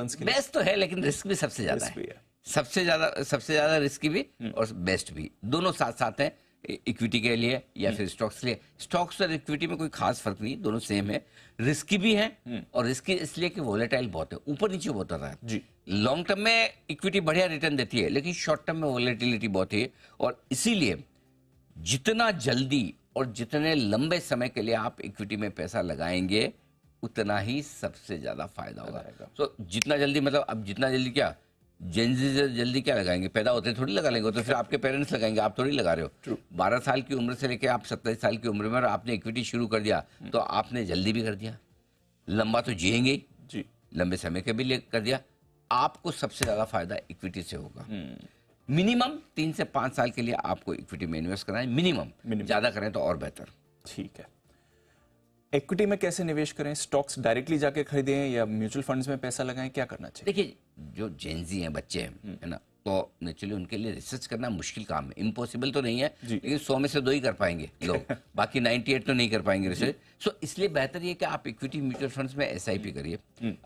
Returns के लिए? Best तो है, लेकिन रिस्क भी सबसे ज्यादा Risk भी है। है। सबसे ज्यादा रिस्की भी और बेस्ट भी, दोनों साथ साथ हैं इक्विटी के लिए या फिर स्टॉक्स के लिए। स्टॉक्स और इक्विटी में कोई खास फर्क नहीं, दोनों सेम है। रिस्की भी है और रिस्की इसलिए कि वोलेटाइल बहुत है, ऊपर नीचे बहुत होता है जी। लॉन्ग टर्म में इक्विटी बढ़िया रिटर्न देती है, लेकिन शॉर्ट टर्म में वोलेटिलिटी बहुत है। और इसीलिए जितना जल्दी और जितने लंबे समय के लिए आप इक्विटी में पैसा लगाएंगे, उतना ही सबसे ज्यादा फायदा होगा। तो जितना जल्दी, मतलब अब जितना जल्दी क्या, जेनजी से जल्दी क्या लगाएंगे, पैदा होते थोड़ी लगा लेंगे, तो फिर आपके पेरेंट्स लगाएंगे, आप थोड़ी लगा रहे हो। 12 साल की उम्र से लेकर आप 27 साल की उम्र में आपने इक्विटी शुरू कर दिया, तो आपने जल्दी भी कर दिया, लंबा तो जिएंगे ही जी। लंबे लंबे समय के भी लिए कर दिया। आपको सबसे ज्यादा फायदा इक्विटी से होगा। मिनिमम 3 से 5 साल के लिए आपको इक्विटी में इन्वेस्ट करना है, मिनिमम। ज्यादा करें तो और बेहतर। ठीक है। इक्विटी में कैसे निवेश करें? स्टॉक्स डायरेक्टली जाके खरीदें या म्यूचुअल फंड्स में पैसा लगाएं? क्या करना चाहिए? देखिए, जो जेनजी हैं, बच्चे हैं, है ना, तो नेचुरली उनके लिए रिसर्च करना मुश्किल काम है, इम्पॉसिबल तो नहीं है, लेकिन 100 में से 2 ही कर पाएंगे लोग, बाकी 98 तो नहीं कर पाएंगे रिसर्च। सो इसलिए बेहतर ये कि आप इक्विटी म्यूचुअल फंड्स में SIP करिए।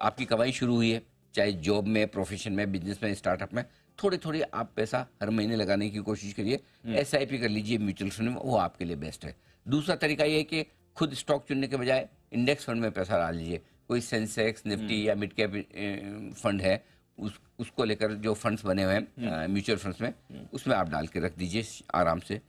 आपकी कमाई शुरू हुई है, चाहे जॉब में, प्रोफेशन में, बिजनेस में, स्टार्टअप में, थोड़ी थोड़ी आप पैसा हर महीने लगाने की कोशिश करिए। SIP कर लीजिए म्यूचुअल फंड में, वो आपके लिए बेस्ट है। दूसरा तरीका ये है कि खुद स्टॉक चुनने के बजाय इंडेक्स फंड में पैसा डाल लीजिए। कोई सेंसेक्स, निफ्टी या मिड कैप फंड है, उसको लेकर जो फंड्स बने हुए हैं म्यूचुअल फंड्स में, उसमें आप डाल के रख दीजिए आराम से।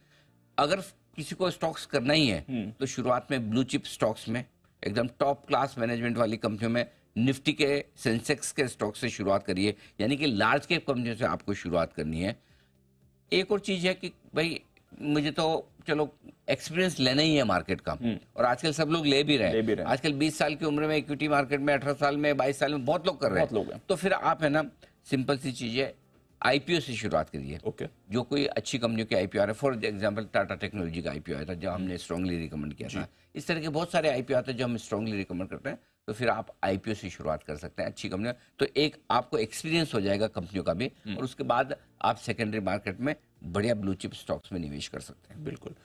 अगर किसी को स्टॉक्स करना ही है तो शुरुआत में ब्लू चिप स्टॉक्स में, एकदम टॉप क्लास मैनेजमेंट वाली कंपनियों में, निफ्टी के, सेंसेक्स के स्टॉक से शुरुआत करिए, यानी कि लार्ज कैप कंपनियों से आपको शुरुआत करनी है। एक और चीज है कि भाई मुझे तो चलो एक्सपीरियंस लेना ही है मार्केट का, और आजकल सब लोग ले भी रहे हैं। आजकल 20 साल की उम्र में इक्विटी मार्केट में, 18 साल में, 22 साल में बहुत लोग कर रहे हैं। तो फिर आप, है ना, सिंपल सी चीज है, IPO से शुरुआत करिए। जो कोई अच्छी कंपनियों के IPO आ रहे हैं, फॉर एग्जांपल टाटा टेक्नोलॉजी का IPO आया था, जो हमने स्ट्रांगली रिकमेंड किया था। इस तरह के बहुत सारे IPO आते हैं जो हम स्ट्रांगली रिकमेंड करते हैं। तो फिर आप IPO से शुरुआत कर सकते हैं अच्छी कंपनियों। तो एक आपको एक्सपीरियंस हो जाएगा कंपनियों का भी, और उसके बाद आप सेकेंडरी मार्केट में बढ़िया ब्लू चिप स्टॉक्स में निवेश कर सकते हैं। बिल्कुल।